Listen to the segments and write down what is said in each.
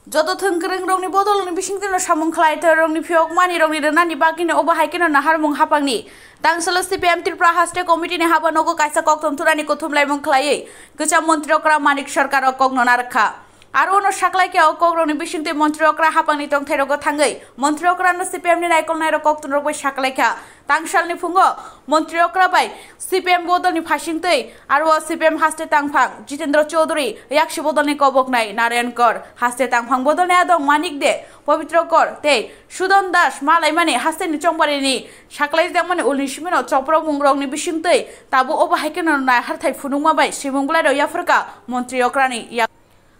Jodo thengkering rongni bodol ni bising tino samung khlaiter rongni phiok mani rongni nani bagwi no oba haikeno nahar mung hapangni tangsalo cpim tripura haste committee ni haba nogo kaisa koktom turani kothumlai mung khlai kecha mantri okra manik sarkar okok nonarkha aro no saklai ke okok rongni bising te mantri okra hapangni tong therogo thangai mantri okra no cpim ni naikol nairo kokton rok bai saklai kha tangsal ni fungo mantri okra bai cpim bodol ni phasing tei aro cpim haste tangphang jitendra chaudhuri yakshi bodol ni kobok nai narayankor haste tangphang bodol ni adong manik de पवित्र कर ते सुदन दास malai mane haste ni chongpari ni saklai jang mane ulni simeno choprop mungrok ni bisingtei tabu oba haikeno na harthai funungma bai simungblai ro yafrka mantri okrani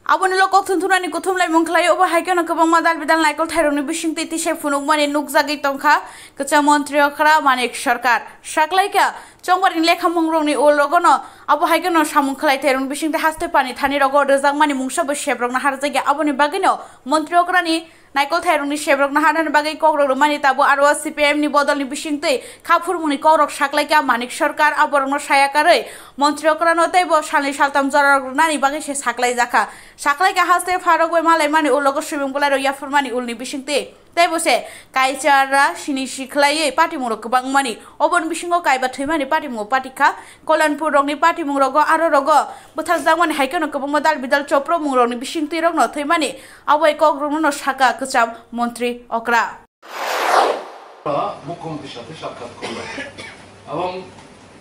aboni lokok thunthunani kothumlai mungkhlai oba haikeno kobangma dal bidal naikol thaironi bisingtei tisai funungmani nukjagui tongkha kecha mantri okra manik sarkar saklaika chongpari lekha mungrokni ulrogono abo haikeno samung khlai thaironi bisingtei haste pani thani rogo rojangmani mungsabai sebrokna harjagi aboni bagino mantri okrani naikol thaironi sebrokna harani bagai kokrok mani tabo aro cpm ni bodolni bisingtei khapurmuni kokrok saklaika manik sarkar aborno sayakarei mantri okrano teibo salni saltam jorok nani bagai se saklai jaka saklaika haste farogoi malai mani ulogo sibungbulai ro yafurmani ulni bisingtei teibo se kaicharra sini siklai patimuro kobang mani obon bisingo kaiba thimani patimu patikha kolanpur rokni patimung rogo aro rogo buthaljak mani haikeno kobangma dal bidal choprop mungrokni bisingtei rokno thimani abai kokrokno saka কেচাম মন্ত্রী অকরা মুখ্যমন্ত্রীর সাথে সাক্ষাৎ করলাম এবং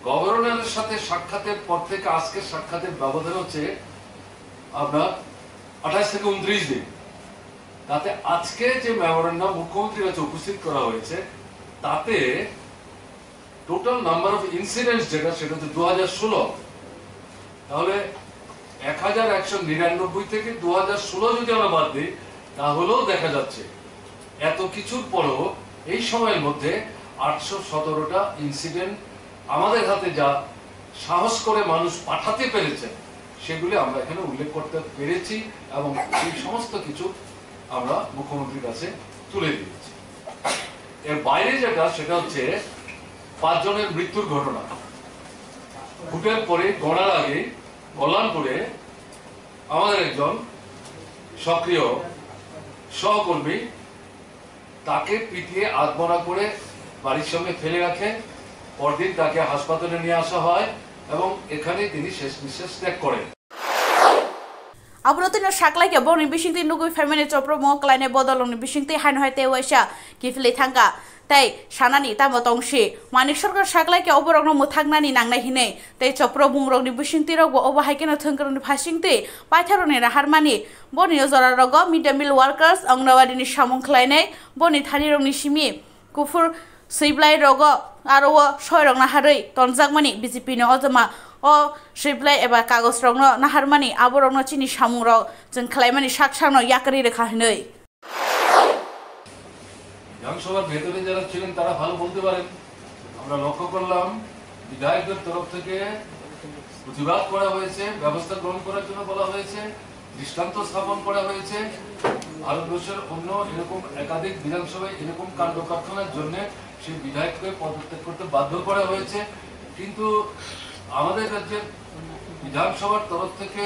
গভর্নরের সাথে সাক্ষাতের পর থেকে আজকের সাক্ষাতের ব্যবধান হচ্ছে আপনার 28 থেকে 29 দিন তাতে আজকে যে মেমোরেন্ডাম মুখ্যমন্ত্রীর কাছে উপস্থিত করা হয়েছে তাতে টোটাল নাম্বার অফ ইনসিডেন্টস যেটা সেটা হচ্ছে 2016 তাহলে 1199 থেকে 2016 যদি আমরা বাদ দিই তাহলেও দেখা যাচ্ছে এত কিছুর পরেও এই সময়ের মধ্যে 817টা ইনসিডেন্ট আমাদের হাতে যা সাহস করে মানুষ পাঠাতে পেরেছে সেগুলি আমরা এখানে উল্লেখ করতে পেরেছি এবং এই সমস্ত কিছু আমরা মুখ্যমন্ত্রীর কাছে তুলে দিয়েছি এর বাইরে যেটা সেটা হচ্ছে 5 জনের মৃত্যুর ঘটনা ভোটের পরে গণার আগে কল্যাণপুরে আমাদের একজন সক্রিয় সহকর্মী তাকে পিটিয়ে আত্মহত্যা করে বাড়ির সঙ্গে ফেলে রাখে পরদিন তাকে হাসপাতালে নিয়ে আসা হয় এবং এখানে তিনি শেষ নিঃশ্বাস ত্যাগ করেন Abrotin saklai ke boni bisingti nugui family chopro mo klaine bodoloni bisingti hain hoite waisa kifli thanga tai sanani tamo tongsi manik sarkar saklai ke oborokno mwthak nani nangnai hinei tai chopro bungrokni bisingti rok oba haikeno thongkroni phasingti paitharoni raharmani boni jora rogo mid day meal workers angnawadi ni samung khlainai boni thani rokni simi kufur seiblai rogo aro soirok naharei tonjakmani bjp ni ojoma o seiblai eba kagos rokno naharmani aborokno chini samung rok jeng khlaimani saksano yakari rekha hinei বিধানসভার ভেতরে যারা ছিলেন তারা ভালো বলতে পারেন আমরা লক্ষ্য করলাম বিধায়কদের তরফ থেকে প্রতিবাদ করা হয়েছে ব্যবস্থা গ্রহণ করার জন্য বলা হয়েছে দৃষ্টান্ত স্থাপন করা হয়েছে ভারতবর্ষের অন্য এরকম একাধিক বিধানসভায় এরকম কাণ্ড কারখানার জন্য সেই বিধায়ককে পদত্যাগ করতে বাধ্য করা হয়েছে কিন্তু আমাদের রাজ্যের বিধানসভার তরফ থেকে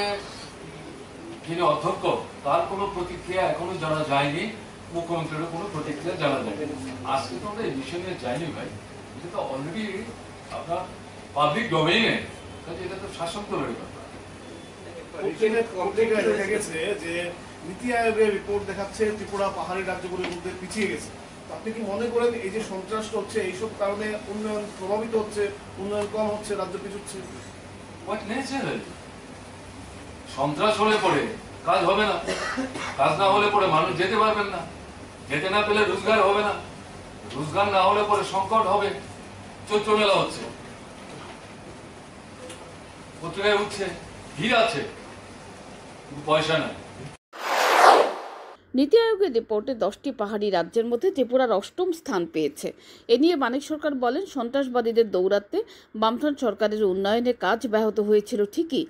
যিনি অধ্যক্ষ তার কোনো প্রতিক্রিয়া এখনো জানা যায়নি মুখ্যমন্ত্রীর কোনো প্রতিক্রিয়া জানা যায় আজকে তো আমরা এই বিষয় নিয়ে যাইনি ভাই এটা তো অলরেডি আপনার পাবলিক ডোমেইনে কাজে এটা তো শাসক দলের ব্যাপার দেখা গেছে যে নীতি আয়োগের রিপোর্ট দেখাচ্ছে ত্রিপুরা পাহাড়ি রাজ্যগুলির মধ্যে পিছিয়ে গেছে আপনি কি মনে করেন এই যে সন্ত্রাসটা হচ্ছে এইসব কারণে উন্নয়ন প্রভাবিত হচ্ছে উন্নয়ন কম হচ্ছে রাজ্য পিছুচ্ছে সন্ত্রাস হলে পরে কাজ হবে না কাজ না হলে পরে মানুষ যেতে পারবেন না যেতে না পেলে রোজগার হবে না রোজগার না হলে পরে সংকট হবে চৈত্র মেলা হচ্ছে পত্রিকায় উঠছে ভিড় আছে পয়সা নাই নীতি আয়োগের রিপোর্টে 10টি পাহাড়ি রাজ্যের মধ্যে ত্রিপুরার 8ম স্থান পেয়েছে এ নিয়ে মানিক সরকার বলেন সন্ত্রাসবাদীদের দৌরাত্মে বামফ্রন্ট সরকারের উন্নয়নের কাজ ব্যাহত হয়েছিল ঠিকই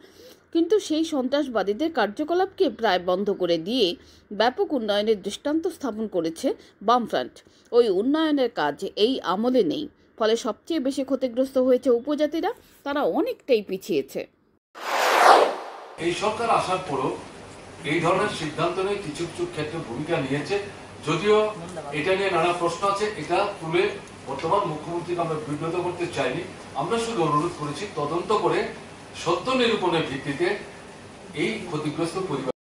কিন্তু সেই সন্ত্রাসবাদীদের কার্যকলাপকে প্রায় বন্ধ করে দিয়ে ব্যাপক উন্নয়নের দৃষ্টান্ত স্থাপন করেছে বামফ্রন্ট ওই উন্নয়নের কাজ এই আমলে নেই ফলে সবচেয়ে বেশি ক্ষতিগ্রস্ত হয়েছে উপজাতিরা তারা অনেকটাই পিছিয়েছে এই সরকার আসার পরও এই ধরনের সিদ্ধান্ত নিয়ে কিছু কিছু ক্ষেত্রে ভূমিকা নিয়েছে, যদিও এটা নিয়ে নানা প্রশ্ন আছে। এটা তুলে বর্তমান মুখ্যমন্ত্রীকে আমরা বিব্রত করতে চাইনি। আমরা শুধু অনুরোধ করেছি তদন্ত করে সত্য নিরূপণের ভিত্তিতে এই ক্ষতিগ্রস্ত পরিবার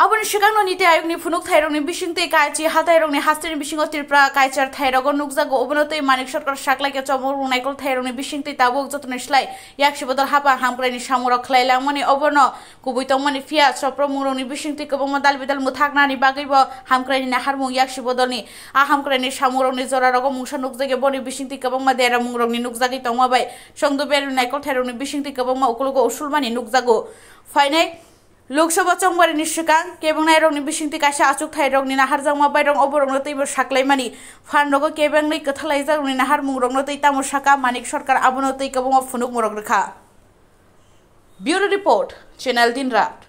Abon Shikano Niti Ayogni Funuk Thaironi Bishingte Kaichi Hataironi Hastini Bishingo Tirpra Kaichar Thairogon Nukzago Obonote Manik Shorkar Shaklai Chomor Naikol Thaironi Bishingte Tabuk Jotonishlai Yakshibodor Hapa Hamkrani Shamura Clay Lamoni Obono Kubuitomani Fia Choprop Muroni Bishingte Kabomodal Vidal mwthak nani bagwi Hamkrani Naharmu Yakshibodoni Ahamkrani Shamuroni Zorarogo Musha Nukzage Boni Bishingte Kaboma Dera Muroni Nukzagi Tomabai Shongdober Naikol Thaironi Bishingte Kaboma Ukulugo Usulmani Nukzago Fine Lokshoba Chongwari Nishikan, Kebang Rong Bishingti Kasha Achuk Thai Rong Naharzama by Rong Oborong Shaklaimani, Fandogo Kebang Katalizer Nahar Murong Tamushaka, Manik Shorkar Abonote Kabong of Funuk Murograka. Bureau Report, Channel Dinrat.